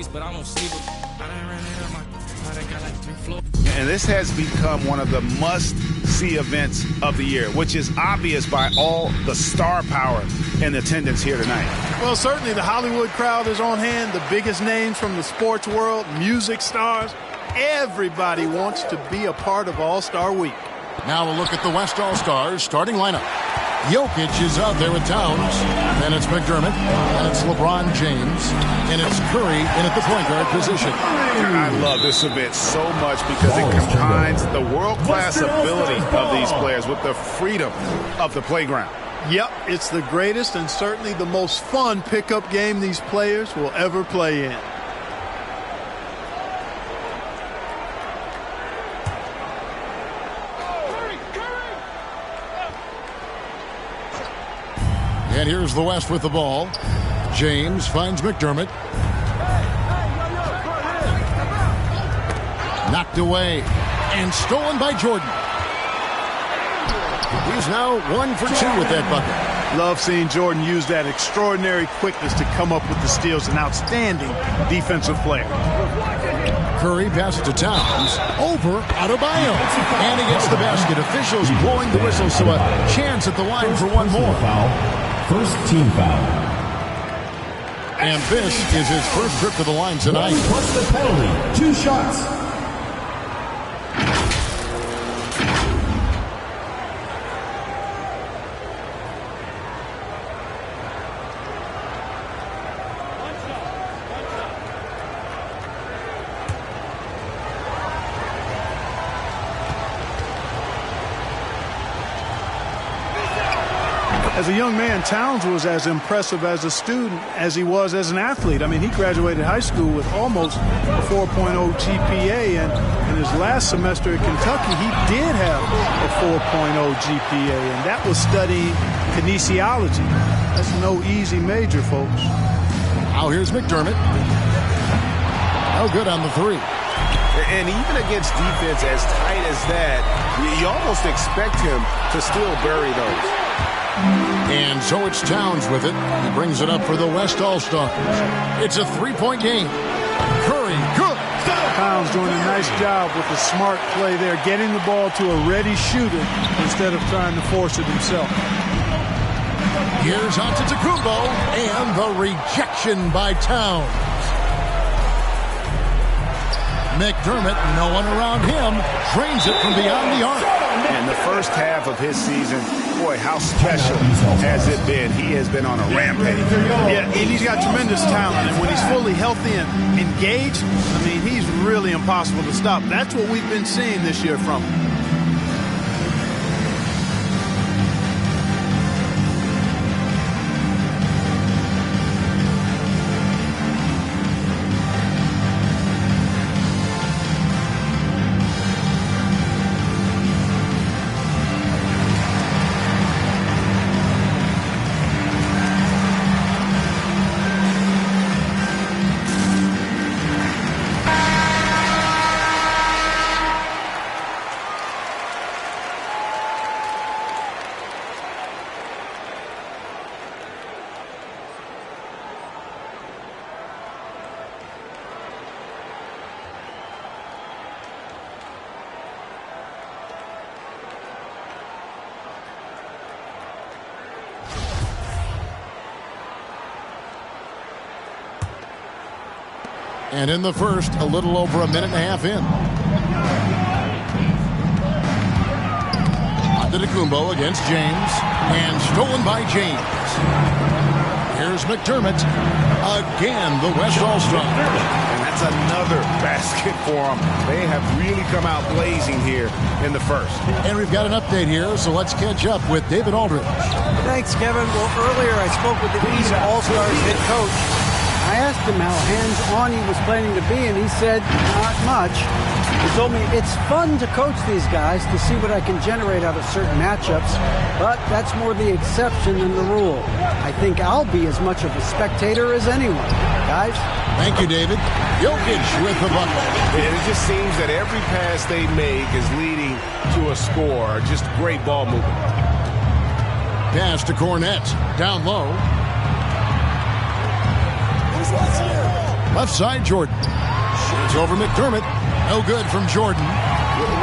but I won't sleep. And this has become one of the must-see events of the year, which is obvious by all the star power in attendance here tonight. Well, certainly the Hollywood crowd is on hand, the biggest names from the sports world, music stars. Everybody wants to be a part of All-Star Week. Now a look at the West All-Stars starting lineup. Jokic is out there with Towns. Then it's McDermott. And it's LeBron James. And it's Curry in at the point guard position. I love this event so much because it combines the world-class ability of these players with the freedom of the playground. Yep, it's the greatest and certainly the most fun pickup game these players will ever play in. And here's the West with the ball. James finds McDermott. Knocked away and stolen by Jordan. He's now 1 for 2 with that bucket. Love seeing Jordan use that extraordinary quickness to come up with the steals. An outstanding defensive player. Curry passes to Towns. Over Adebayo. And he gets the basket. Officials blowing the whistle, so a chance at the line for one more. First team foul. And this is his first trip to the line tonight. Plus the penalty. 2 shots. As a young man, Towns was as impressive as a student as he was as an athlete. I mean, he graduated high school with almost a 4.0 GPA, and in his last semester at Kentucky, he did have a 4.0 GPA, and that was studying kinesiology. That's no easy major, folks. Now here's McDermott. No good on the 3. And even against defense as tight as that, you almost expect him to still bury those. And so it's Towns with it. He brings it up for the West All-Stars. It's a 3-point game. Curry, good. Towns doing a nice job with the smart play there, getting the ball to a ready shooter instead of trying to force it himself. Here's Antetokounmpo, and the rejection by Towns. McDermott, no one around him, drains it from beyond the arc. And the first half of his season, boy, how special has it been? He has been on a rampage. Yeah, and he's got tremendous talent. And when he's fully healthy and engaged, I mean, he's really impossible to stop. That's what we've been seeing this year from him. And in the first, a little over a minute and a half in. Antetokounmpo against James. And stolen by James. Here's McDermott. Again, the West All-Star. And that's another basket for them. They have really come out blazing here in the first. And we've got an update here, so let's catch up with David Aldridge. Thanks, Kevin. Well, earlier I spoke with the East All-Stars head coach. I asked him how hands-on he was planning to be, and he said, not much. He told me it's fun to coach these guys to see what I can generate out of certain matchups, but that's more the exception than the rule. I think I'll be as much of a spectator as anyone. Guys? Thank you, David. Jokic with the bucket. And it just seems that every pass they make is leading to a score. Just great ball movement. Pass to Cornette. Down low. Left side, Jordan. Shoots over McDermott. No good from Jordan.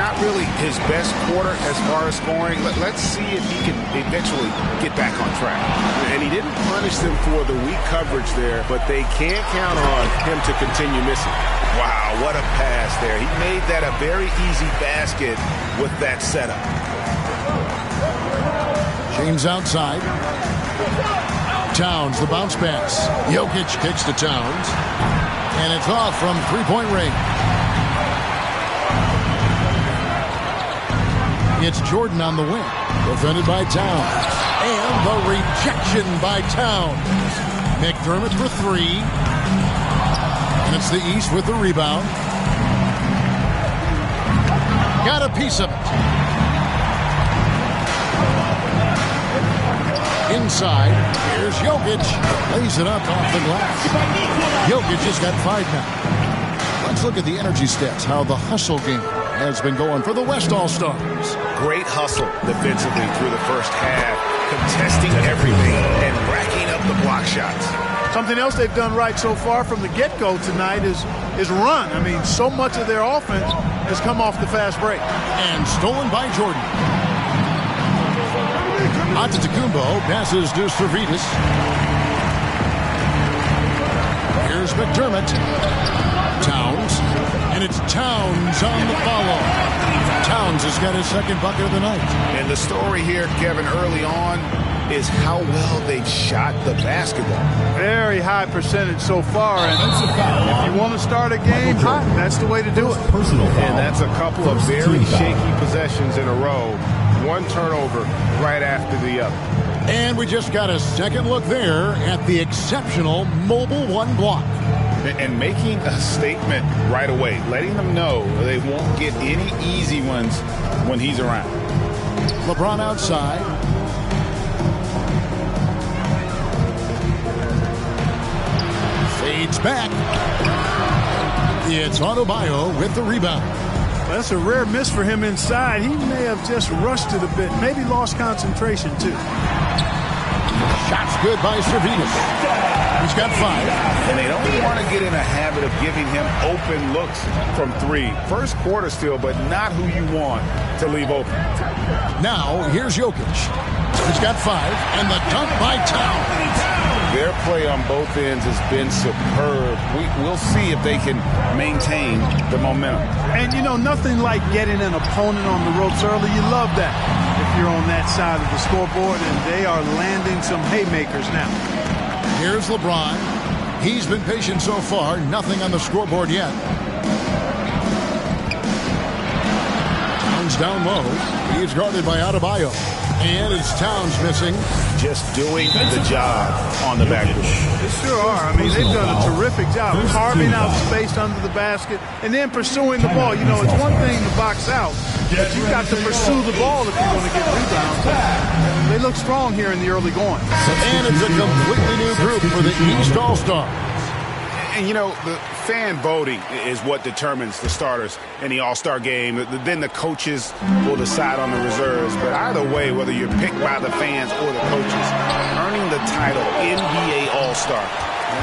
Not really his best quarter as far as scoring. Let's see if he can eventually get back on track. And he didn't punish them for the weak coverage there, but they can't count on him to continue missing. Wow, what a pass there. He made that a very easy basket with that setup. James outside. Towns, the bounce pass. Jokic kicks to Towns. And it's off from three-point range. It's Jordan on the wing. Defended by Towns. And the rejection by Towns. McDermott for three. And it's the East with the rebound. Got a piece of it. Inside, here's Jokic. Lays it up off the glass. Jokic has got 5 now. Let's look at the energy stats, how the hustle game has been going for the West All-Stars. Great hustle defensively through the first half, contesting everything and racking up the block shots. Something else they've done right so far from the get-go tonight is run. I mean, so much of their offense has come off the fast break. And stolen by Jordan. Antetokounmpo passes to Servetus. Here's McDermott. Towns. And it's Towns on the follow. Towns has got his second bucket of the night. And the story here, Kevin, early on is how well they've shot the basketball. Very high percentage so far. And if you want to start a game hot, that's the way to do it. Personal foul. And that's a couple of very shaky possessions in a row. One turnover right after the other. And we just got a second look there at the exceptional Mobile One block. And making a statement right away, letting them know they won't get any easy ones when he's around. LeBron outside. Fades back. It's Adebayo with the rebound. That's a rare miss for him inside. He may have just rushed it a bit, maybe lost concentration too. Shots good by Servetus. He's got 5. And they don't want to get in a habit of giving him open looks from 3. First quarter still, but not who you want to leave open. Now, here's Jokic. He's got 5. And the dunk by Towns. Their play on both ends has been superb. We'll see if they can maintain the momentum. And, you know, nothing like getting an opponent on the ropes early. You love that if you're on that side of the scoreboard, and they are landing some haymakers now. Here's LeBron. He's been patient so far. Nothing on the scoreboard yet. Towns down low. He's guarded by Adebayo. And it's Towns missing. Just doing the job on the backboard. They sure are. I mean, they've done a terrific job carving out space under the basket and then pursuing the ball. You know, it's one thing to box out, but you've got to pursue the ball if you're going to get rebounds. They look strong here in the early going. And it's a completely new group for the East All-Stars. And, you know, the fan voting is what determines the starters in the All-Star game. Then the coaches will decide on the reserves. But either way, whether you're picked by the fans or the coaches, earning the title NBA All-Star,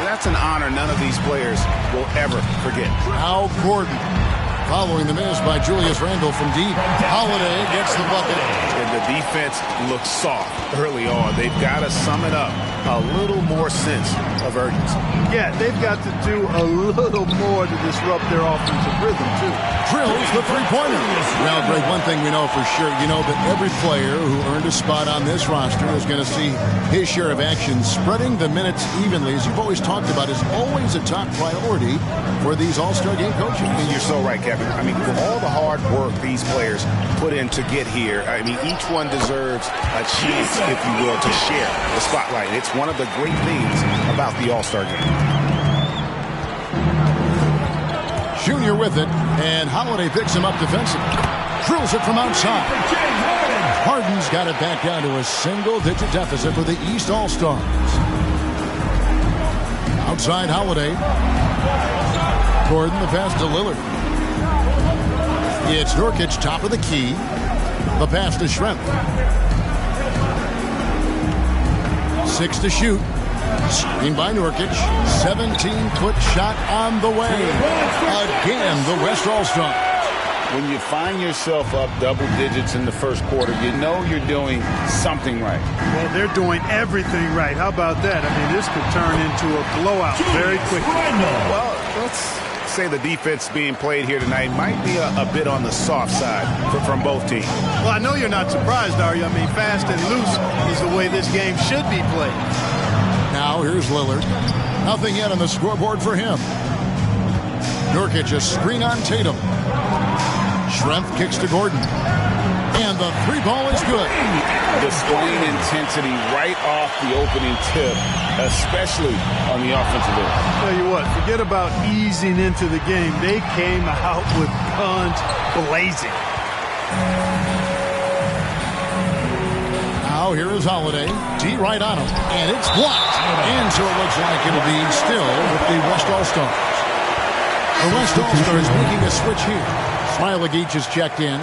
that's an honor none of these players will ever forget. Al Gordon following the miss by Julius Randle from deep. Holiday gets the bucket. And the defense looks soft early on. They've got to sum it up. A little more sense of urgency. Yeah, they've got to do a little more to disrupt their offensive rhythm, too. Drills the three-pointer. Well, Greg, one thing we know for sure, you know that every player who earned a spot on this roster is going to see his share of action. Spreading the minutes evenly, as you've always talked about, is always a top priority for these All-Star game coaches. And you're so right, Kevin. I mean, for all the hard work these players put in to get here, I mean, each one deserves a chance, if you will, to share the spotlight. It's one of the great things about the All-Star game. Junior with it, and Holiday picks him up defensively. Drills it from outside. Harden's got it back down to a single-digit deficit for the East All-Stars. Outside Holiday. Gordon, the pass to Lillard. It's Nurkic, top of the key. The pass to Schrempf. 6 to shoot. Screen by Nurkic. 17-foot shot on the way. Again, the West All-Stars. When you find yourself up double digits in the first quarter, you know you're doing something right. Well, they're doing everything right. How about that? I mean, this could turn into a blowout very quickly. Well, let's say the defense being played here tonight might be a bit on the soft side from both teams. Well, I know you're not surprised, are you? I mean, fast and loose is the way this game should be played. Now here's Lillard. Nothing yet on the scoreboard for him. Nurkic a screen on Tatum. Schrempf kicks to Gordon. And the three ball is good. Displaying intensity right off the opening tip, especially on the offensive end. Tell you what, forget about easing into the game. They came out with guns blazing. Now here is Holiday. D right on him. And it's blocked. And so it looks like it'll be still with the West All-Stars. The West All-Stars making a switch here. Smailagic is checked in.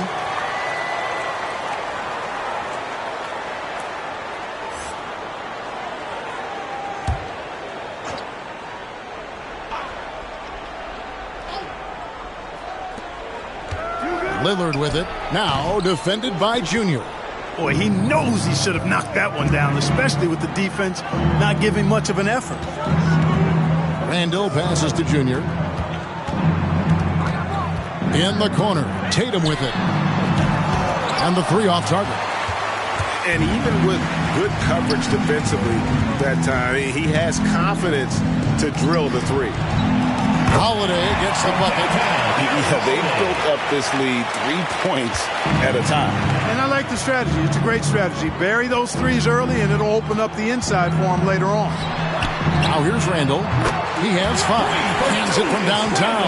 Lillard with it. Now defended by Junior. Boy, he knows he should have knocked that one down, especially with the defense not giving much of an effort. Randall passes to Junior. In the corner, Tatum with it. And the three off target. And even with good coverage defensively that time, he has confidence to drill the three. Holiday gets the bucket. Yeah, they built up this lead 3 points at a time. And I like the strategy. It's a great strategy. Bury those threes early, and it'll open up the inside for him later on. Now here's Randall. He has 5. Hands it from downtown.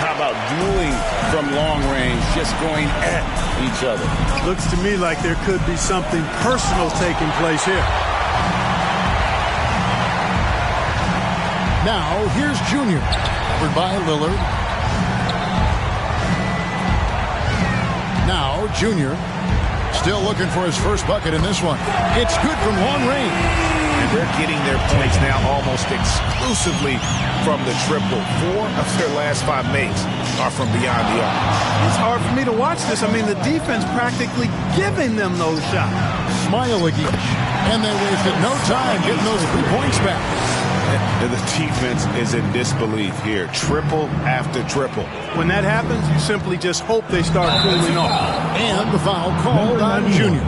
How about dueling from long range, just going at each other? Looks to me like there could be something personal taking place here. Now here's Junior. Covered by Lillard. Now Junior. Still looking for his first bucket in this one. It's good from long range. And they're getting their points now almost exclusively from the triple. 4 of their last 5 makes are from beyond the arc. It's hard for me to watch this. I mean, the defense practically giving them those shots. Smailagic. And they wasted no time getting those 3 points back. And the defense is in disbelief here. Triple after triple. When that happens, you simply just hope they start cooling off. And the foul called on Junior.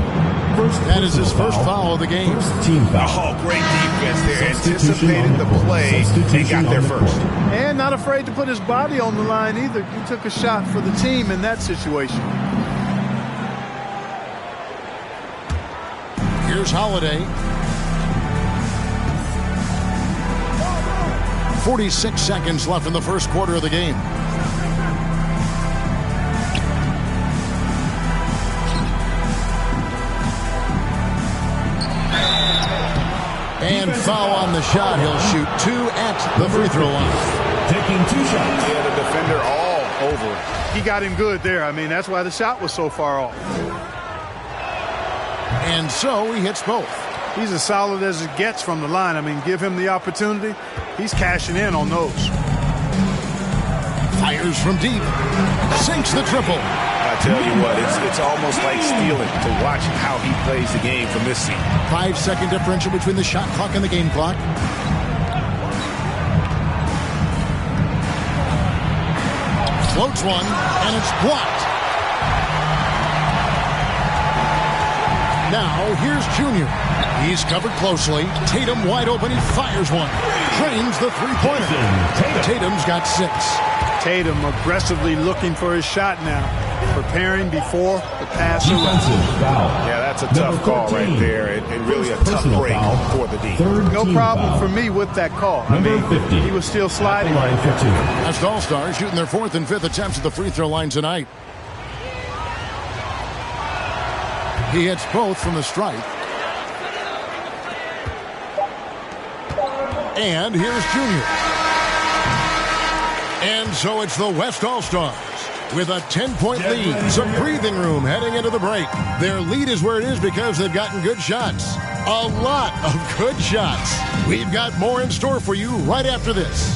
That is his first foul of the game. Oh, great defense there. Anticipated the play and got there first. And not afraid to put his body on the line either. He took a shot for the team in that situation. Here's Holiday. 46 seconds left in the first quarter of the game. And foul on the shot. He'll shoot 2 at the free throw line. Taking 2 shots. Yeah, the defender all over it. He got him good there. I mean, that's why the shot was so far off. And so he hits both. He's as solid as it gets from the line. I mean, give him the opportunity. He's cashing in on those. Fires from deep. Sinks the triple. I tell you what, it's almost like stealing to watch how he plays the game from this seat. 5-second differential between the shot clock and the game clock. Floats one, and it's blocked. Now, here's Junior. He's covered closely. Tatum wide open. He fires one. Drains the three-pointer. Tatum's got 6. Tatum aggressively looking for his shot now. Preparing before the pass around. Yeah, that's a tough call right there. And really a tough break for the D. No problem for me with that call. I mean, he was still sliding right there. That's All-Stars shooting their 4th and 5th attempts at the free throw line tonight. He hits both from the stripe. And here's Junior. And so it's the West All-Stars with a 10-point lead. Some breathing room heading into the break. Their lead is where it is because they've gotten good shots. A lot of good shots. We've got more in store for you right after this.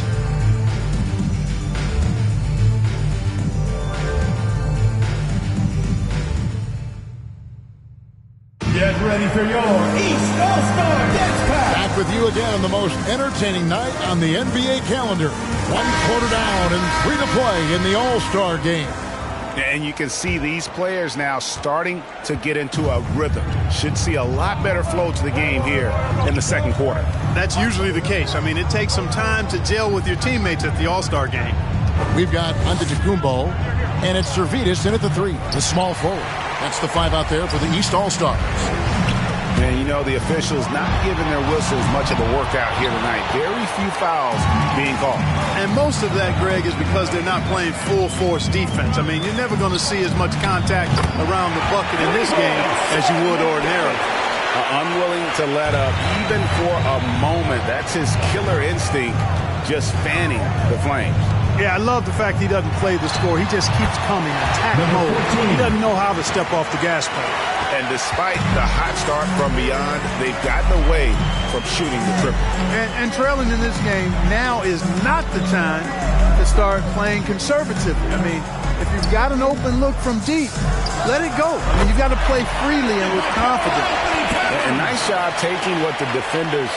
Get ready for your East All-Star Dance Pack. Back with you again on the most entertaining night on the NBA calendar. 1 quarter down and 3 to play in the All-Star game. And you can see these players now starting to get into a rhythm. Should see a lot better flow to the game here in the second quarter. That's usually the case. I mean, it takes some time to gel with your teammates at the All-Star game. We've got Antetokounmpo, and it's Servidis in at the 3, the small forward. That's the 5 out there for the East All-Stars. And you know, the officials not giving their whistles much of a workout here tonight. Very few fouls being called. And most of that, Greg, is because they're not playing full-force defense. I mean, you're never going to see as much contact around the bucket in this game as you would ordinarily. Unwilling to let up even for a moment. That's his killer instinct, just fanning the flames. Yeah, I love the fact he doesn't play the score. He just keeps coming, attack mode. He doesn't know how to step off the gas pedal. And despite the hot start from beyond, they've gotten away from shooting the triple. And trailing in this game, now is not the time to start playing conservatively. I mean, if you've got an open look from deep, let it go. I mean, you've got to play freely and with confidence. And nice job taking what the defenders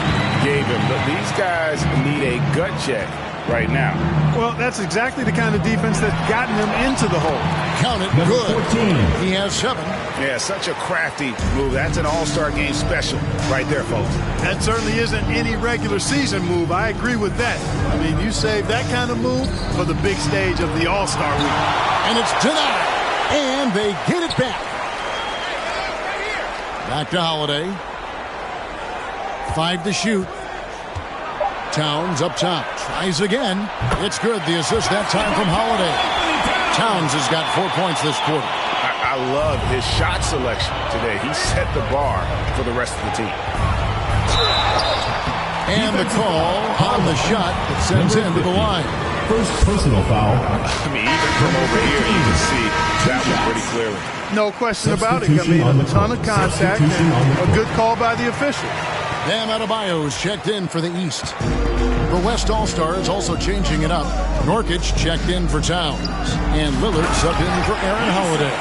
gave him. But these guys need a gut check right now. Well, that's exactly the kind of defense that's gotten them into the hole. Count it, good. 14. He has 7. Yeah, such a crafty move. That's an all-star game special right there, folks. That certainly isn't any regular season move. I agree with that. I mean, you save that kind of move for the big stage of the All-Star week. And it's denied. And they get it back. Back to Holiday. 5 to shoot. Towns up top. Tries again. It's good. The assist that time from Holiday. Towns has got 4 points this quarter. I love his shot selection today. He set the bar for the rest of the team. And the call on the shot that sends him to the line. First personal foul. I mean, even from over here, you can see that one pretty clearly. No question about it. I mean, a ton of contact and a good call by the official. Bam Adebayo is checked in for the East. The West All-Stars also changing it up. Nurkic checked in for Towns. And Lillard subbed in for Aaron Holiday.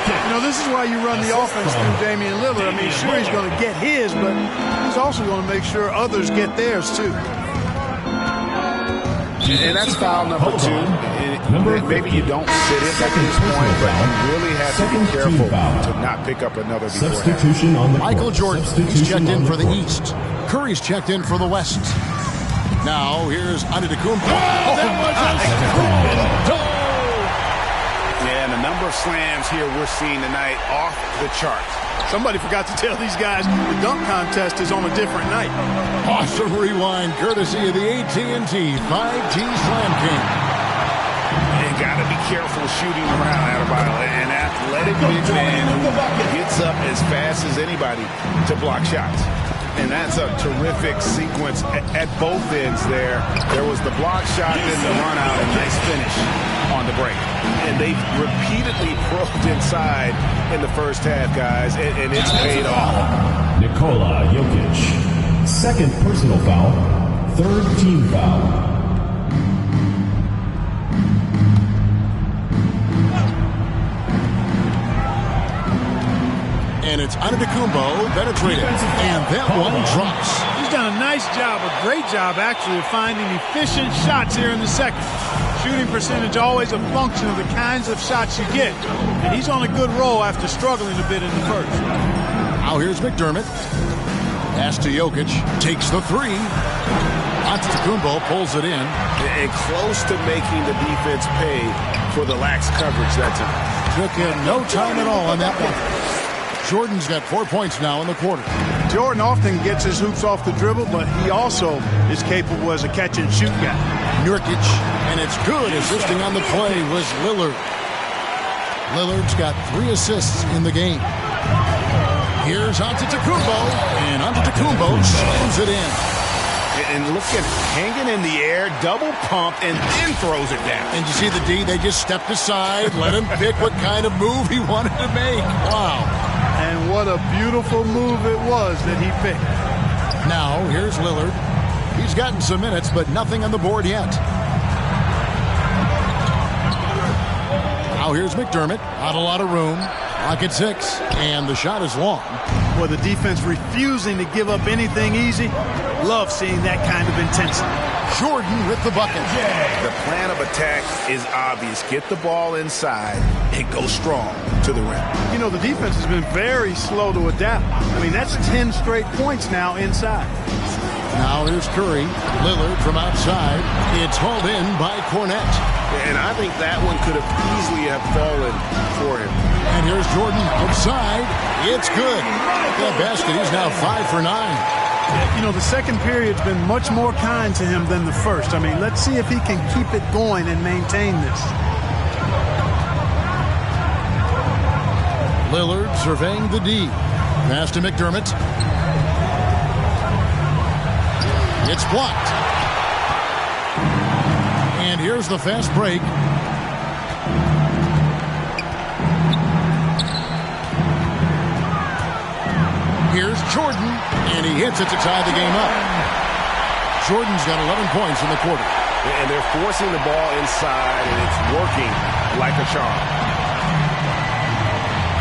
You know, this is why you run the offense through Damian Lillard. I mean, sure, he's going to get his, but he's also going to make sure others get theirs, too. And that's foul number 2. Maybe you don't sit it at this point, but you really have to be careful to not pick up another before. Substitution on the Michael court. Jordan, he's checked in for the East. Curry's checked in for the West. Now, here's Antetokounmpo. Yeah, and the number of slams here we're seeing tonight off the charts. Somebody forgot to tell these guys the dunk contest is on a different night. Awesome rewind, courtesy of the AT&T 5G Slam King. You got to be careful shooting around Adebayo. An athletic big man who gets up as fast as anybody to block shots. And that's a terrific sequence at both ends there. There was the block shot, then the run out, and nice finish on the break. And they've repeatedly probed inside in the first half, guys, and it's paid off. Nikola Jokic. Second personal foul. Third team foul. And it's Antetokounmpo penetrated. And that one drops. He's done a nice job, a great job, actually, of finding efficient shots here in the second. Shooting percentage always a function of the kinds of shots you get. And he's on a good roll after struggling a bit in the first. Now here's McDermott. Pass to Jokic. Takes the 3. Antetokounmpo pulls it in. And close to making the defense pay for the lax coverage that time. Took him no time at all on that one. Jordan's got 4 points now in the quarter. Jordan often gets his hoops off the dribble, but he also is capable as a catch-and-shoot guy. Nurkic, and it's good. Assisting on the play was Lillard. Lillard's got 3 assists in the game. Here's Antetokounmpo, and Antetokounmpo slams it in. And look at hanging in the air, double pump, and then throws it down. And you see the D, they just stepped aside, let him pick what kind of move he wanted to make. Wow. And what a beautiful move it was that he picked. Now, here's Lillard. He's gotten some minutes, but nothing on the board yet. Now here's McDermott. Not a lot of room. Clock at 6, and the shot is long. Well, the defense refusing to give up anything easy. Love seeing that kind of intensity. Jordan with the bucket. The plan of attack is obvious. Get the ball inside and go strong to the rim. You know, the defense has been very slow to adapt. I mean, that's 10 straight points now inside. Now here's Curry. Lillard from outside. It's hauled in by Cornette. And I think that one could have easily have fallen for him. And here's Jordan outside. It's good. That basket, he's now 5 for 9. You know, the second period's been much more kind to him than the first. I mean, let's see if he can keep it going and maintain this. Lillard surveying the D. Pass to McDermott. It's blocked. And here's the fast break. Here's Jordan, and he hits it to tie the game up. Jordan's got 11 points in the quarter. And they're forcing the ball inside, and it's working like a charm.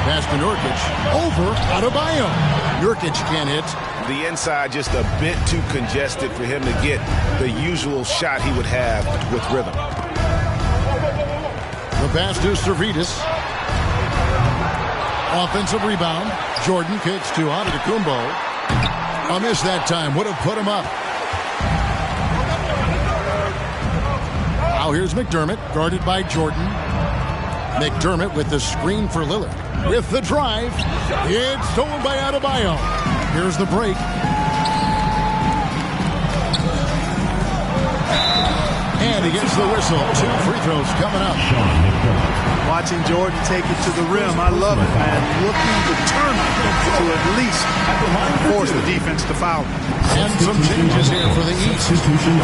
Pass to Nurkic. Over Adebayo. Nurkic can't hit. The inside just a bit too congested for him to get the usual shot he would have with rhythm. The pass to Servetus. Offensive rebound. Jordan kicks to Antetokounmpo. A miss that time. Would have put him up. Now here's McDermott, guarded by Jordan. McDermott with the screen for Lillard. With the drive. It's stolen by Adebayo. Here's the break. And he gets the whistle. 2 free throws coming up. Watching Jordan take it to the rim, I love it, man. Looking determined to at least force the defense to foul. And some changes here for the East.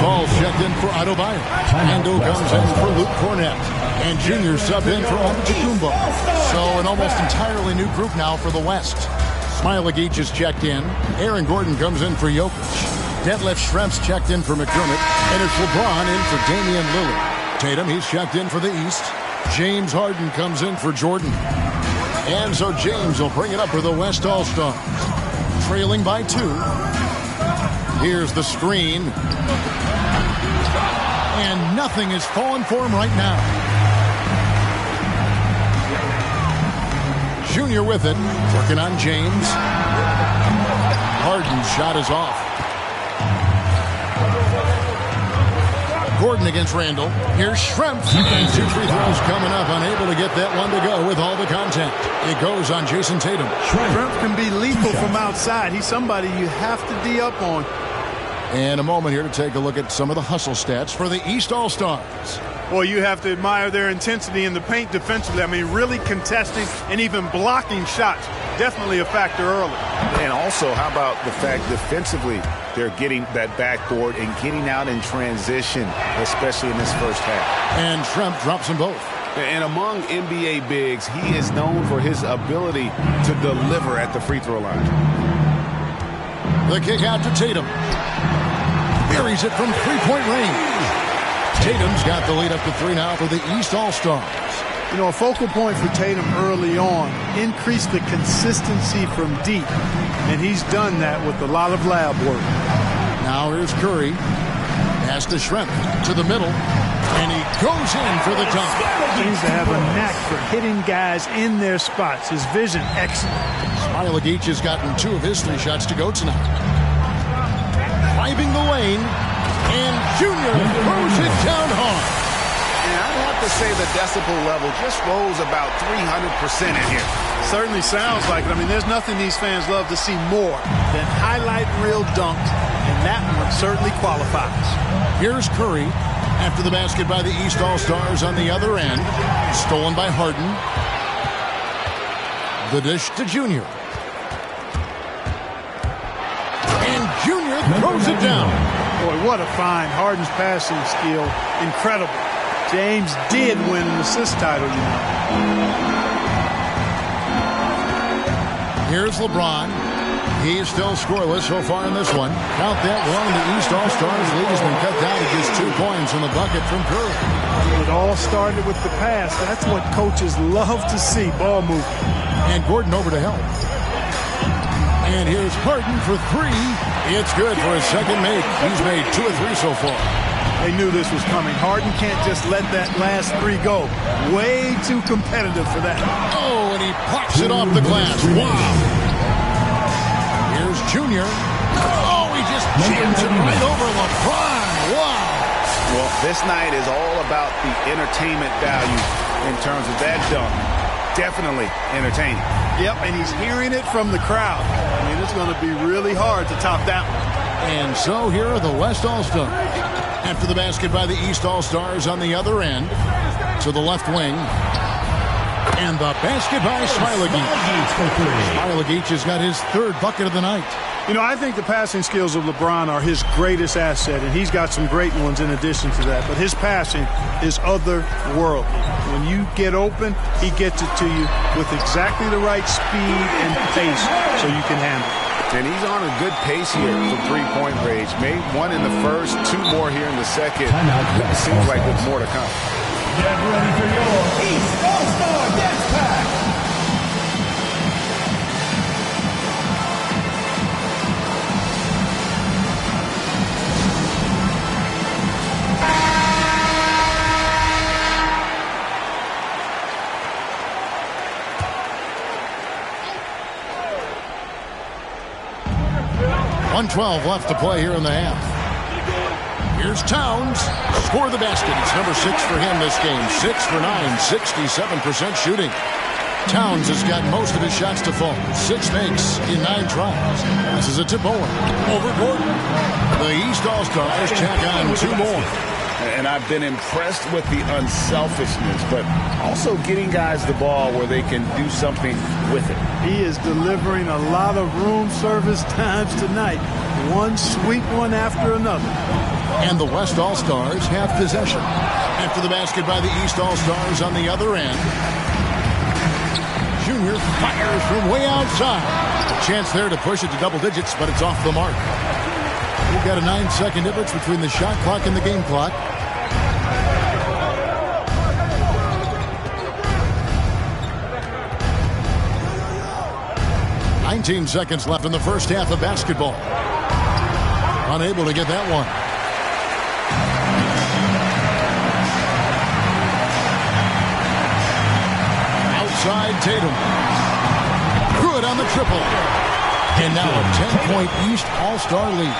Ball checked in for Adebayo. Ando comes in for Luke Cornette. And Junior sub in for Antetokounmpo. So an almost entirely new group now for the West. Smailagic is checked in. Aaron Gordon comes in for Jokic. Detlef Schrempf's checked in for McDermott. And it's LeBron in for Damian Lillard. Tatum, he's checked in for the East. James Harden comes in for Jordan. And so James will bring it up for the West All-Stars. Trailing by 2. Here's the screen. And nothing is falling for him right now. Junior with it. Working on James. Harden's shot is off. Gordon against Randall. Here's Schrempf. 2 free throws coming up. Unable to get that one to go with all the contact. It goes on Jason Tatum. Schrempf can be lethal from outside. He's somebody you have to D up on. And a moment here to take a look at some of the hustle stats for the East All-Stars. Well, you have to admire their intensity in the paint defensively. I mean, really contesting and even blocking shots. Definitely a factor early. And also, how about the fact defensively, they're getting that backboard and getting out in transition, especially in this first half. And Schrempf drops them both. And among NBA bigs, he is known for his ability to deliver at the free throw line. The kick out to Tatum. Buries it from three-point range. Tatum's got the lead up to 3 now for the East All-Stars. You know, a focal point for Tatum early on, increase the consistency from deep. And he's done that with a lot of lab work. Now here's Curry. Pass to Schrempf to the middle. And he goes in for the dunk. Seems to have a knack for hitting guys in their spots. His vision, excellent. Smailagic has gotten 2 of his 3 shots to go tonight. Driving the lane. And Junior throws it down hard. And I'd have to say the decibel level just rose about 300% in here. Certainly sounds like it. I mean, there's nothing these fans love to see more than highlight reel dunks, and that one certainly qualifies. Here's Curry after the basket by the East All-Stars on the other end. Stolen by Harden. The dish to Junior. And Junior throws it down. Boy, what a find. Harden's passing skill, incredible. James did win an assist title, you know. Here's LeBron. He's still scoreless so far in this one. Count that one. The East All-Stars lead has been cut down to just 2 points in the bucket from Curry. It all started with the pass. That's what coaches love to see, ball movement. And Gordon over to help. And here's Harden for 3. It's good for his second make. He's made 2 of 3 so far. They knew this was coming. Harden can't just let that last 3 go. Way too competitive for that. Oh, and he pops it off the glass. Wow. Here's Junior. Oh, he just jams it right over LeBron. Wow. Well, this night is all about the entertainment value in terms of that dunk. Definitely entertaining. Yep, and he's hearing it from the crowd. I mean, it's going to be really hard to top that one. And so here are the West All-Stars. After the basket by the East All-Stars on the other end. To the left wing. And the basket by Smailagic. Smailagic has got his 3rd bucket of the night. You know, I think the passing skills of LeBron are his greatest asset, and he's got some great ones in addition to that. But his passing is otherworldly. When you get open, he gets it to you with exactly the right speed and pace so you can handle it. And he's on a good pace here for 3-point range. Made 1 in the first, 2 more here in the second. It seems like there's more to come. Get ready for your East All-Star Dance Pack. .112 left to play here in the half. Here's Towns. Score the basket. It's number 6 for him this game. 6 for 9, 67% shooting. Towns has got most of his shots to fall. 6 makes in 9 tries. This is a tip over Gordon. The East All-Stars tack on 2 more. And I've been impressed with the unselfishness, but also getting guys the ball where they can do something with it. He is delivering a lot of room service times tonight. One sweet one after another. And the West All-Stars have possession. After the basket by the East All-Stars on the other end. Junior fires from way outside. A chance there to push it to double digits, but it's off the mark. We've got a 9-second difference between the shot clock and the game clock. $19 seconds left in the first half of basketball. Unable to get that one. Outside Tatum. Good on the triple. And now a 10-point East All-Star lead.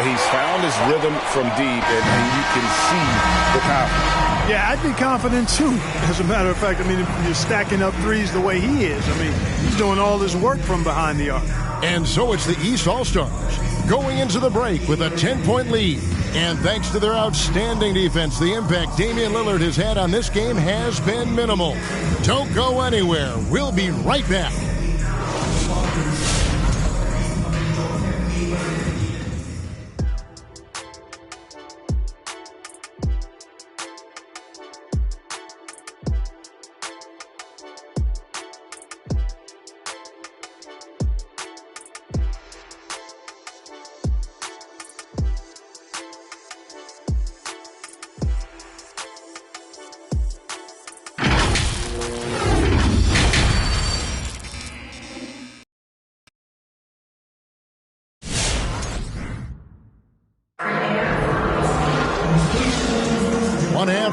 He's found his rhythm from deep, and you can see the confidence. Yeah, I'd be confident too. As a matter of fact, I mean, if you're stacking up threes the way he is, I mean, he's doing all this work from behind the arc. And so it's the East All-Stars going into the break with a 10-point lead. And thanks to their outstanding defense, the impact Damian Lillard has had on this game has been minimal. Don't go anywhere. We'll be right back.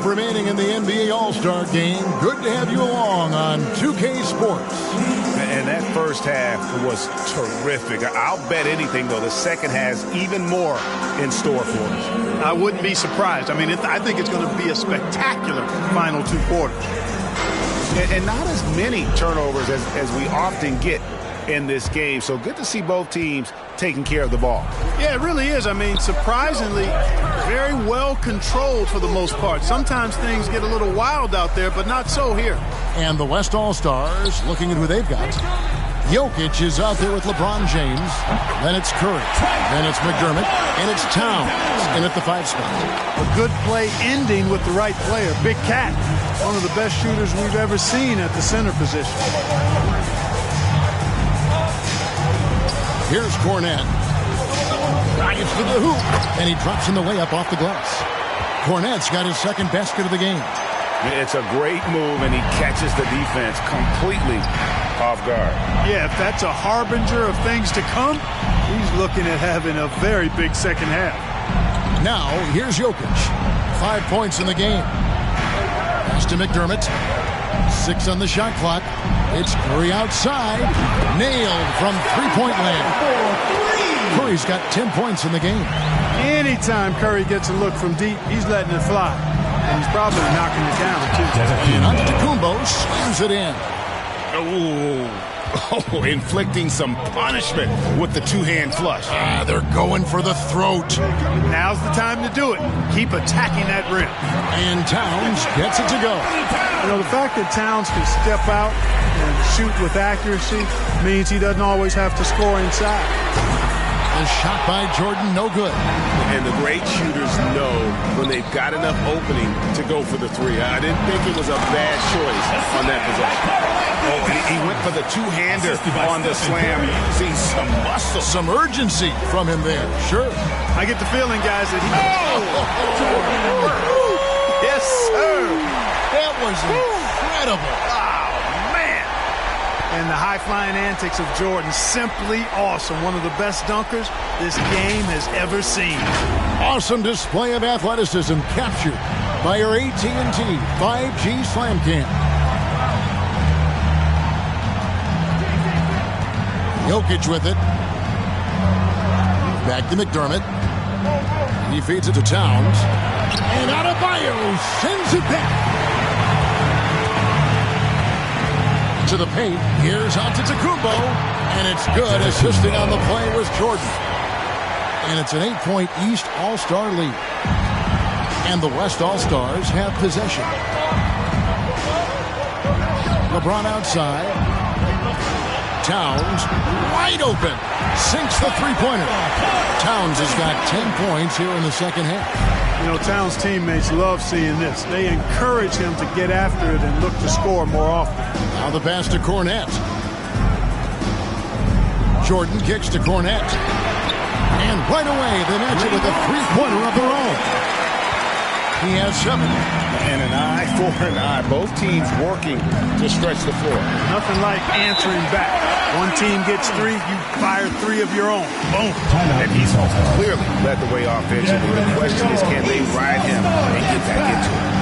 Remaining in the NBA All-Star Game. Good to have you along on 2K Sports. And that first half was terrific. I'll bet anything, though, the second has even more in store for us. I wouldn't be surprised. I mean, I think it's going to be a spectacular final 2 quarters. And not as many turnovers as we often get in this game. So good to see both teams taking care of the ball. Yeah, it really is. I mean, surprisingly, very well controlled for the most part. Sometimes things get a little wild out there, but not so here. And the West All-Stars, looking at who they've got. Jokic is out there with LeBron James. Then it's Curry. Then it's McDermott. And it's Towns in at the 5 spot. A good play ending with the right player. Big Cat, one of the best shooters we've ever seen at the center position. Here's Cornette. Drives to the hoop, and he drops in the layup off the glass. Cornette's got his second basket of the game. It's a great move, and he catches the defense completely off guard. Yeah, if that's a harbinger of things to come, he's looking at having a very big second half. Now, here's Jokic. 5 points in the game. Pass to McDermott. 6 on the shot clock. It's Curry outside. Nailed from three-point land. Curry's got 10 points in the game. Anytime Curry gets a look from deep, he's letting it fly. And he's probably knocking it down, too. And Antetokounmpo slams it in. Oh, inflicting some punishment with the two-hand flush. They're going for the throat. Now's the time to do it. Keep attacking that rim. And Towns gets it to go. You know, the fact that Towns can step out and shoot with accuracy means he doesn't always have to score inside. The shot by Jordan, no good. And the great shooters know when they've got enough opening to go for the three. I didn't think it was a bad choice on that possession. Oh, and he went for the two-hander on the slam. You see some muscle. Some urgency from him there, sure. I get the feeling, guys, that he... Yes, sir. That was incredible. And the high-flying antics of Jordan, simply awesome. One of the best dunkers this game has ever seen. Awesome display of athleticism captured by your AT&T 5G Slam Cam. Jokic with it. Back to McDermott. He feeds it to Towns. And Adebayo sends it back. To the paint, here's Antetokounmpo, and it's good. Assisting on the play was Jordan. And it's an 8-point East All-Star lead. And the West All-Stars have possession. LeBron outside. Towns, wide open, sinks the three-pointer. Towns has got 10 points here in the second half. You know, Towns' teammates love seeing this. They encourage him to get after it and look to score more often. Now the pass to Cornette. Jordan kicks to Cornette. And right away, they match it with a three-pointer of their own. He has 7. And an eye for an eye. Both teams working to stretch the floor. Nothing like answering back. One team gets 3, you fire 3 of your own. Boom. And he's clearly led the way offensively. The question is, can they ride him and get back into it?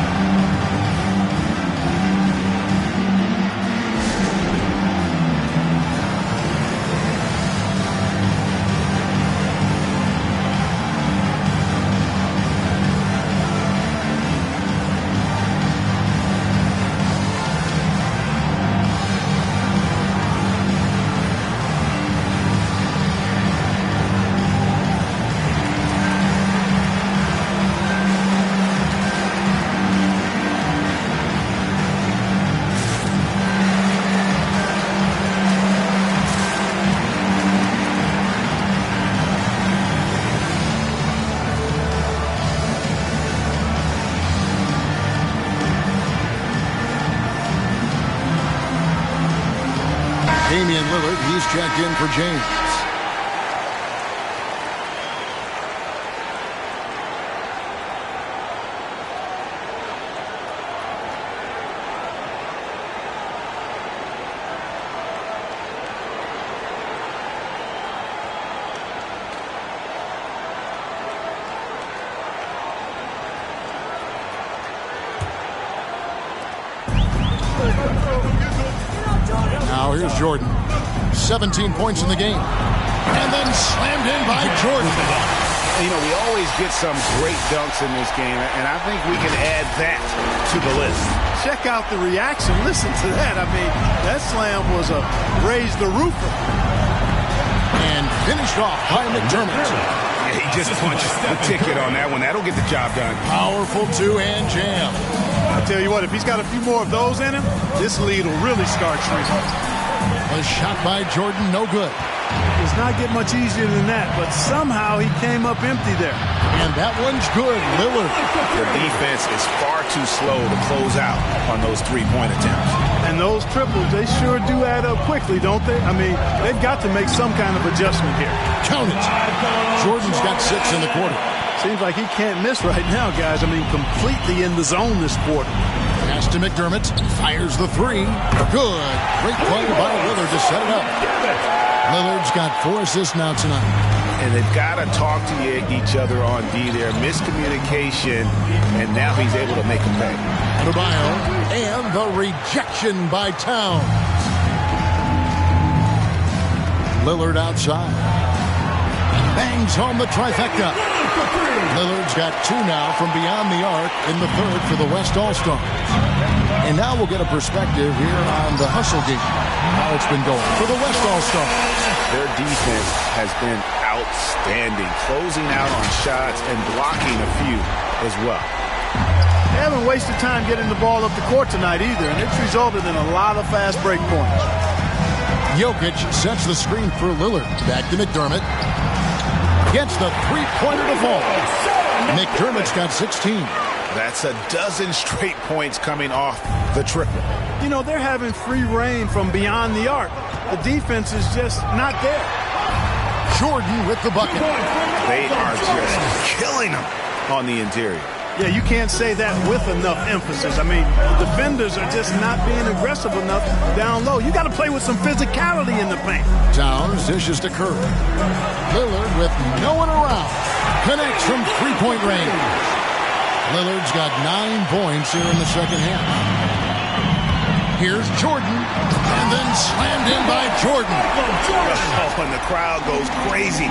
Damian Lillard, he's checked in for James. Now here's Jordan. 17 points in the game. And then slammed in by Jordan. You know, we always get some great dunks in this game, and I think we can add that to the list. Check out the reaction. Listen to that. I mean, that slam was a raise the roofer. And finished off by McDermott. Yeah, he just punched the ticket on that one. That'll get the job done. Powerful two-hand jam. I'll tell you what, if he's got a few more of those in him, this lead will really start shrinking. A shot by Jordan, no good. does not get much easier than that, but somehow he came up empty there. And that one's good. Lillard. The defense is far too slow to close out on those three-point attempts. And those triples, they sure do add up quickly, don't they? I mean, they've got to make some kind of adjustment here. Count it. Jordan's got 6 in the quarter. Seems like he can't miss right now, guys. I mean, completely in the zone this quarter. Pass to McDermott. Fires the 3. Good. Great play by Lillard to set it up. Lillard's got 4 assists now tonight. And they've got to talk to each other on D there. Miscommunication, and now he's able to make a pay. Adebayo, and the rejection by Towns. Lillard outside. Bangs home the trifecta. Lillard's got 2 now from beyond the arc in the third for the West All-Stars. And now we'll get a perspective here on the hustle game, how it's been going for the West All-Stars. Their defense has been outstanding, closing out on shots and blocking a few as well. They haven't wasted time getting the ball up the court tonight either, and it's resulted in a lot of fast break points. Jokic sets the screen for Lillard. Back to McDermott. Gets the three-pointer to fall. McDermott's got 16. That's a dozen straight points coming off the triple. You know, they're having free reign from beyond the arc. The defense is just not there. Jordan with the bucket. They are just killing them on the interior. Yeah, you can't say that with enough emphasis. I mean, the defenders are just not being aggressive enough down low. You got to play with some physicality in the paint. Towns dishes to Curry. Lillard with no one around. Connects from three-point range. Lillard's got 9 points here in the second half. Here's Jordan, and then slammed in by Jordan. Oh, and the crowd goes crazy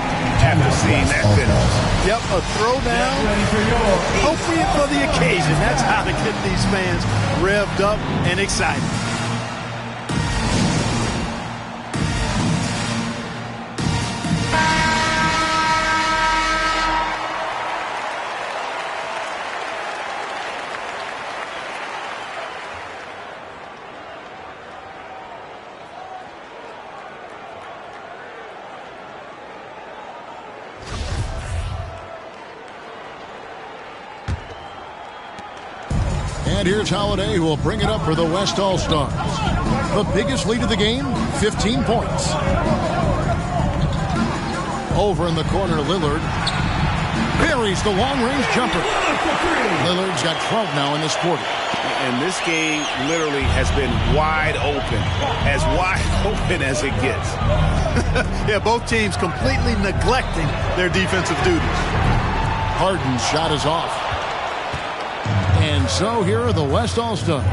after seeing that finish. Yep, a throwdown, appropriate for the occasion. That's how to get these fans revved up and excited. And here's Holiday, who will bring it up for the West All-Stars. The biggest lead of the game, 15 points. Over in the corner, Lillard buries the long-range jumper. Lillard's got 12 now in this quarter. And this game literally has been wide open as it gets. Yeah, both teams completely neglecting their defensive duties. Harden's shot is off. And so here are the West All-Stars.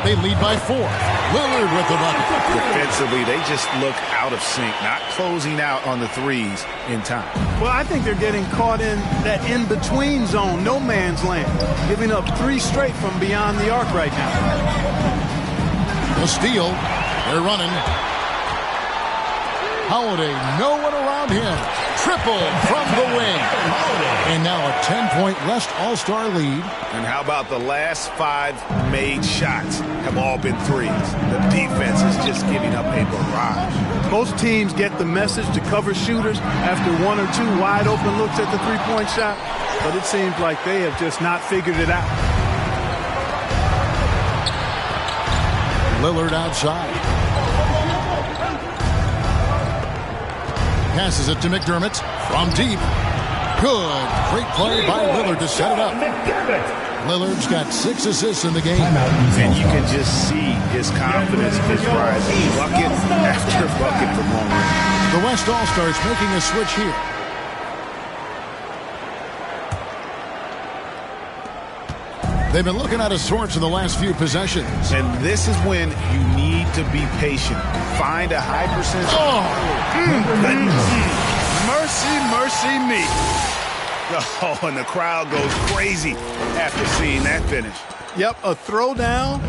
They lead by 4. Lillard with the bucket. Defensively, they just look out of sync, not closing out on the threes in time. Well, I think they're getting caught in that in-between zone, no man's land, giving up 3 straight from beyond the arc right now. The steal. They're running. Holiday, no one around him. Triple from the wing. And now a 10-point West All-Star lead. And how about the last 5 made shots have all been threes? The defense is just giving up a barrage. Most teams get the message to cover shooters after 1 or 2 wide open looks at the three-point shot, but it seems like they have just not figured it out. Lillard outside. Passes it to McDermott from deep. Good. Great play by Lillard to set it up. Lillard's got 6 assists in the game. And you can just see his confidence is rising. Bucket after bucket from long range. The West All-Stars making a switch here. They've been looking out of sorts in the last few possessions. And this is when you need to be patient. Find a high percentage. Mercy, mercy me. Oh, and the crowd goes crazy after seeing that finish. Yep, a throwdown,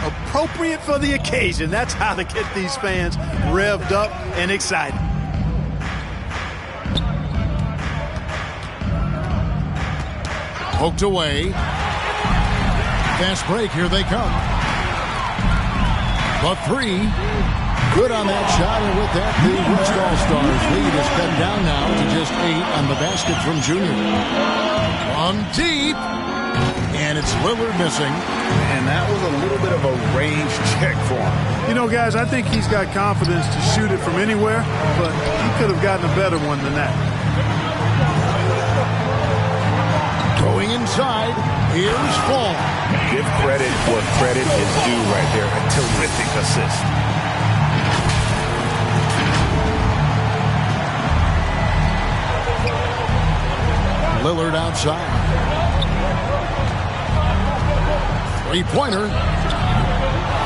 appropriate for the occasion. That's how to get these fans revved up and excited. Poked away. Fast break, here they come. The 3, Good on that shot, and with that, the West All-Stars lead is cut down now to just 8 on the basket from Junior. From deep, and it's Lillard missing. And that was a little bit of a range check for him. You know, guys, I think he's got confidence to shoot it from anywhere, but he could have gotten a better one than that. Going inside, here's Fall. Give credit where credit is due right there. A terrific assist. Lillard outside. Three-pointer.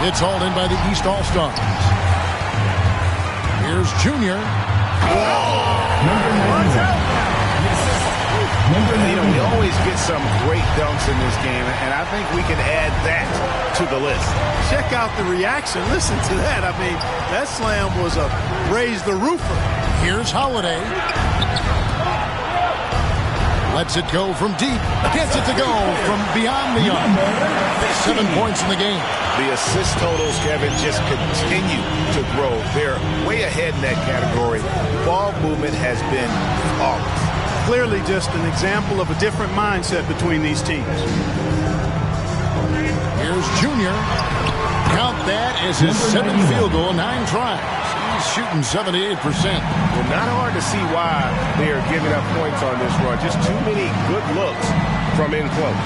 It's hauled in by the East All-Stars. Here's Junior. You know, we always get some great dunks in this game, and I think we can add that to the list. Check out the reaction. Listen to that. I mean, that slam was a raise the roofer. Here's Holiday. Lets it go from deep. Gets it to go from beyond the arc. 7 points in the game. The assist totals, Kevin, just continue to grow. They're way ahead in that category. Ball movement has been flawless. Clearly just an example of a different mindset between these teams. Here's Junior. Count that as his 7th field goal, 9 tries. He's shooting 78%. Well, not hard to see why they are giving up points on this run. Just too many good looks from in close.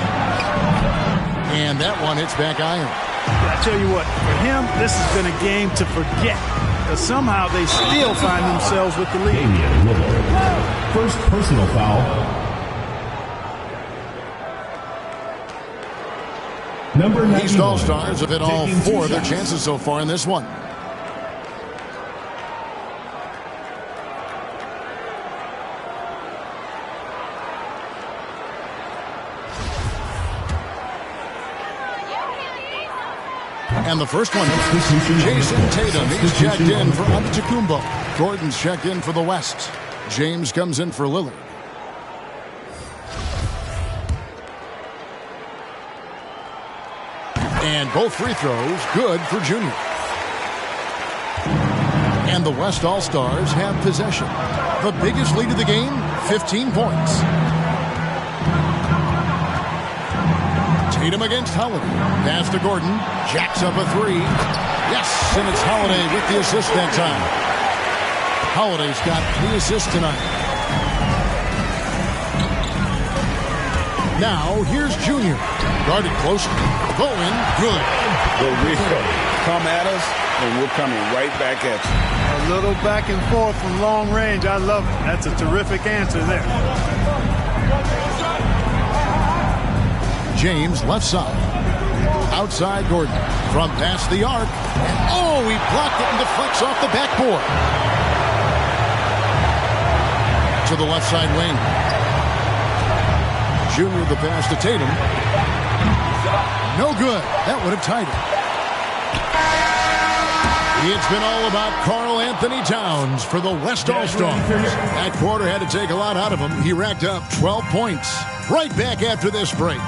And that one hits back iron. I tell you what, for him, this has been a game to forget. But somehow they still find themselves with the lead. First personal foul. Number 91. East All-Stars have hit all 4 of their chances so far in this one. And the first one, Jason Tatum. He's checked in for Antetokounmpo. Gordon's checked in for the West. James comes in for Lillard. And both free throws good for Junior. And the West All-Stars have possession. The biggest lead of the game, 15 points. Tatum against Holiday. Pass to Gordon. Jacks up a 3. Yes, and it's Holiday with the assist that time. Holiday's got 3 assists tonight. Now, here's Junior. Guarded closely. Going good. The Rico. Come at us, and we're coming right back at you. A little back and forth from long range. I love it. That's a terrific answer there. James left side. Outside Gordon. From past the arc. And oh, he blocked it and deflects off the backboard. To the left side wing. Junior the pass to Tatum. No good. That would have tied it. It's been all about Karl Anthony Towns for the West All-Stars. That quarter had to take a lot out of him. He racked up 12 points. Right back after this break.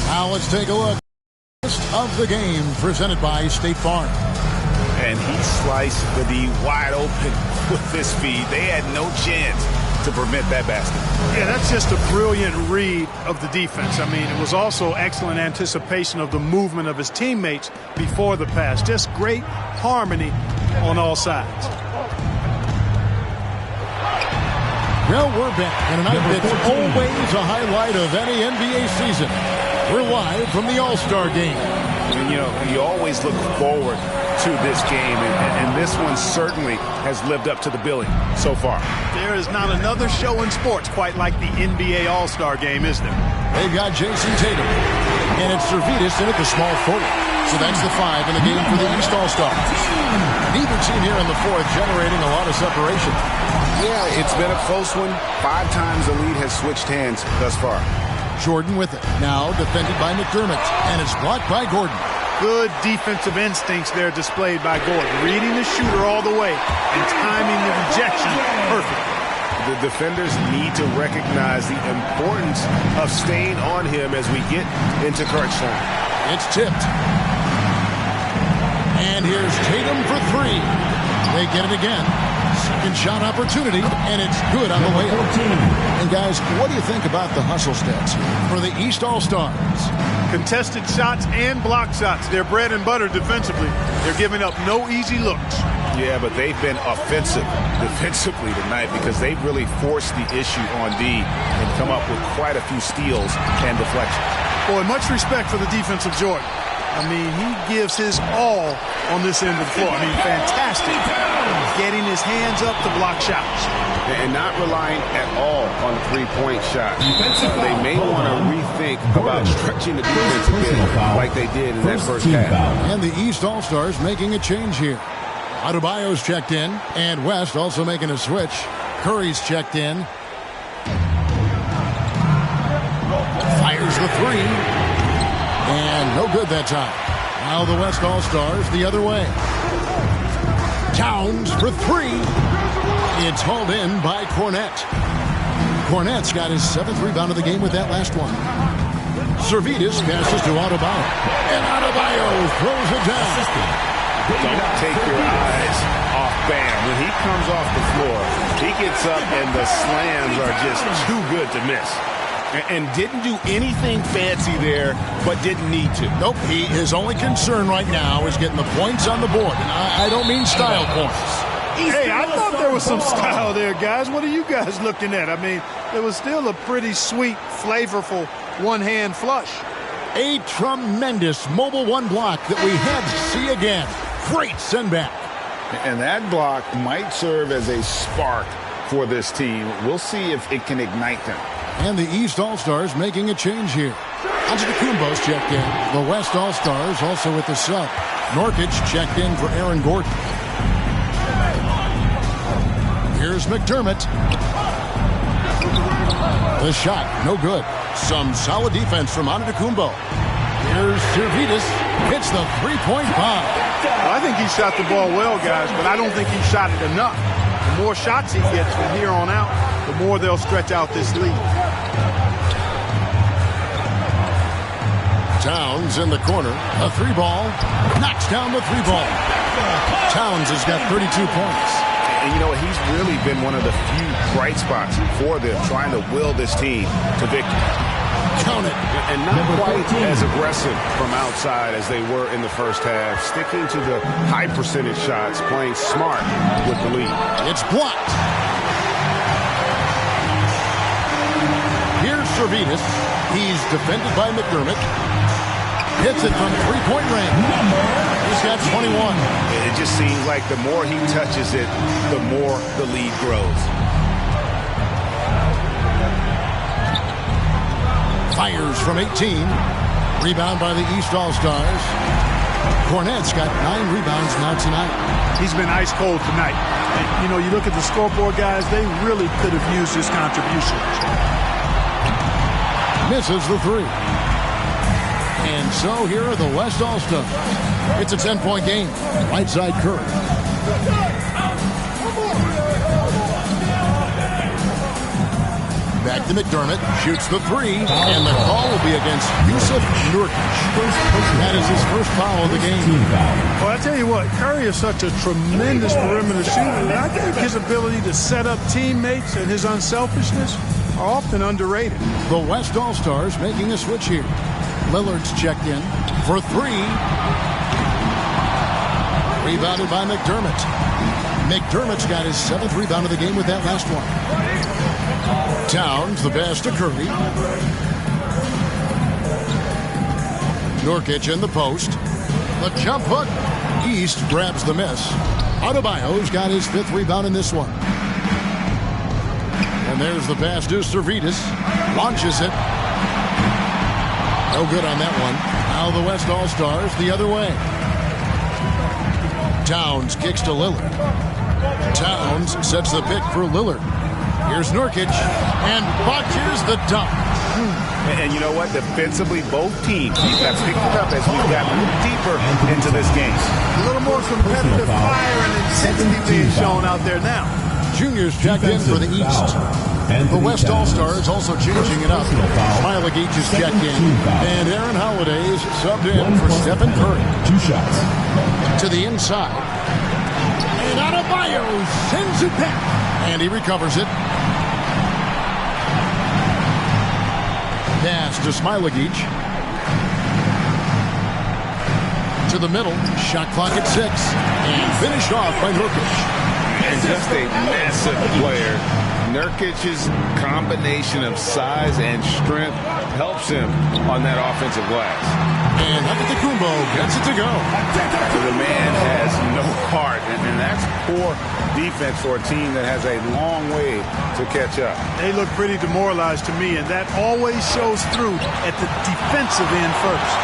Now let's take a look. Of the game presented by State Farm. And he sliced the D wide open with this feed. They had no chance to prevent that basket. Yeah, that's just a brilliant read of the defense. I mean, it was also excellent anticipation of the movement of his teammates before the pass. Just great harmony on all sides. Well, we're back in a night that's always a highlight of any NBA season. We're live from the All-Star game. And, you know, you always look forward to this game, and this one certainly has lived up to the billing so far. There is not another show in sports quite like the NBA All-Star game, is there? They've got Jason Tatum, and it's Servidis in at the small forward. So that's the 5 in the game for the East All-Stars. Neither team here in the fourth generating a lot of separation. Yeah, it's been a close one. 5 times the lead has switched hands thus far. Jordan with it. Now defended by McDermott, and it's blocked by Gordon. Good defensive instincts there displayed by Gordon. Reading the shooter all the way and timing the rejection perfectly. The defenders need to recognize the importance of staying on him as we get into crunch time. It's tipped. And here's Tatum for three. They get it again. Second shot opportunity, and it's good on the way up. And guys, what do you think about the hustle stats here for the East All-Stars? Contested shots and block shots. They're bread and butter defensively. They're giving up no easy looks. Yeah, but they've been offensive defensively tonight because they've really forced the issue on D and come up with quite a few steals and deflections. Boy, much respect for the defensive Jordan. I mean, he gives his all on this end of the floor. I mean, fantastic. Getting his hands up to block shots. And not relying at all on the three-point shot. They may want to rethink about stretching the defense a bit like they did in that first half. And the East All-Stars making a change here. Adebayo's checked in, and West also making a switch. Curry's checked in. Fires the three. And no good that time. Now the West All-Stars the other way. Towns for three. It's hauled in by Cornette. Cornette's got his 7th rebound of the game with that last one. Servidis passes to Adebayo. And Adebayo throws it down. Don't take your eyes off Bam. When he comes off the floor, he gets up and the slams are just too good to miss. And didn't do anything fancy there, but didn't need to. Nope, his only concern right now is getting the points on the board. And I don't mean style points. Hey, I thought there was some style there, guys. What are you guys looking at? I mean, it was still a pretty sweet, flavorful one-hand flush. A tremendous mobile one block that we had to see again. Great send back. And that block might serve as a spark for this team. We'll see if it can ignite them. And the East All-Stars making a change here. Antetokounmpo's checked in. The West All-Stars also with the sub. Nurkic checked in for Aaron Gordon. Here's McDermott. The shot, no good. Some solid defense from Antetokounmpo. Here's Servidis. Hits the three-point bomb. I think he shot the ball well, guys, but I don't think he shot it enough. The more shots he gets from here on out, the more they'll stretch out this lead. Towns in the corner. A three ball. Knocks down the three ball. Towns has got 32 points. And you know, he's really been one of the few bright spots for them, trying to will this team to victory. Count it. And not quite as aggressive from outside as they were in the first half. Sticking to the high percentage shots, playing smart with the lead. It's blocked. Here's Servidis. He's defended by McDermott. Hits it from three-point range. He's got 21. It just seems like the more he touches it, the more the lead grows. Fires from 18. Rebound by the East All-Stars. Cornette's got 9 rebounds now tonight. He's been ice cold tonight. And, you know, you look at the scoreboard, guys, they really could have used his contribution. Misses the three. And so here are the West All-Stars. It's a 10-point game. Right side Curry. Back to McDermott. Shoots the three. And the call will be against Yusuf Nurkic. That is his first foul of the game. Well, I tell you what, Curry is such a tremendous perimeter shooter. And I think his ability to set up teammates and his unselfishness are often underrated. The West All-Stars making a switch here. Lillard's checked in for three. Rebounded by McDermott. McDermott's got his 7th rebound of the game with that last one. Towns, the pass to Curry. Nurkic in the post. The jump hook. East grabs the miss. Adebayo's got his 5th rebound in this one. And there's the pass to Servidis. Launches it. No good on that one. Now the West All-Stars the other way. Towns kicks to Lillard. Towns sets the pick for Lillard. Here's Nurkic. And botches the dunk. And you know what? Defensively, both teams have picked it up as we've gotten deeper into this game. A little more competitive fire and intensity being shown out there now. juniors checked in for the East. The West All-Stars also changing it up. Smailagic is checked in. And Aaron Holiday's subbed in for Stephen Curry. 2 shots. To the inside. And Adebayo sends it back. And he recovers it. Pass to Smailagic. To the middle. Shot clock at 6. And finished off by Nurkic. And just a massive player. Nurkic's combination of size and strength helps him on that offensive glass. And Antetokounmpo gets it to go. The man has no heart, and that's poor defense for a team that has a long way to catch up. They look pretty demoralized to me, and that always shows through at the defensive end first.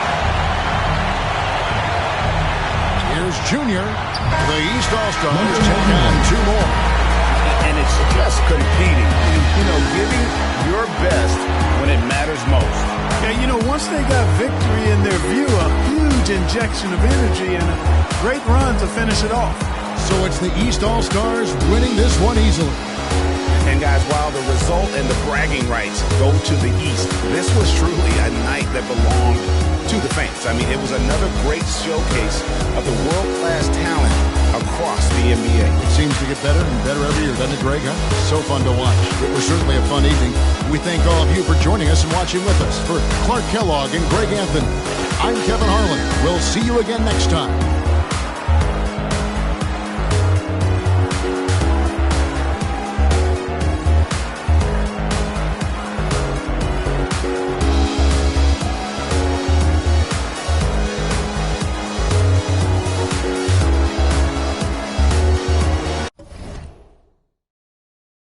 Here's Junior. The East All-Stars take on 2 more. And it's just competing, giving your best when it matters most. Yeah, once they got victory in their view, a huge injection of energy and a great run to finish it off. So it's the East All-Stars winning this one easily. And guys, while the result and the bragging rights go to the East, this was truly a night that belonged to the fans. I mean, it was another great showcase of the world-class talent across the NBA. It seems to get better and better every year, doesn't it, Greg? So fun to watch. It was certainly a fun evening. We thank all of you for joining us and watching with us. For Clark Kellogg and Greg Anthony, I'm Kevin Harlan. We'll see you again next time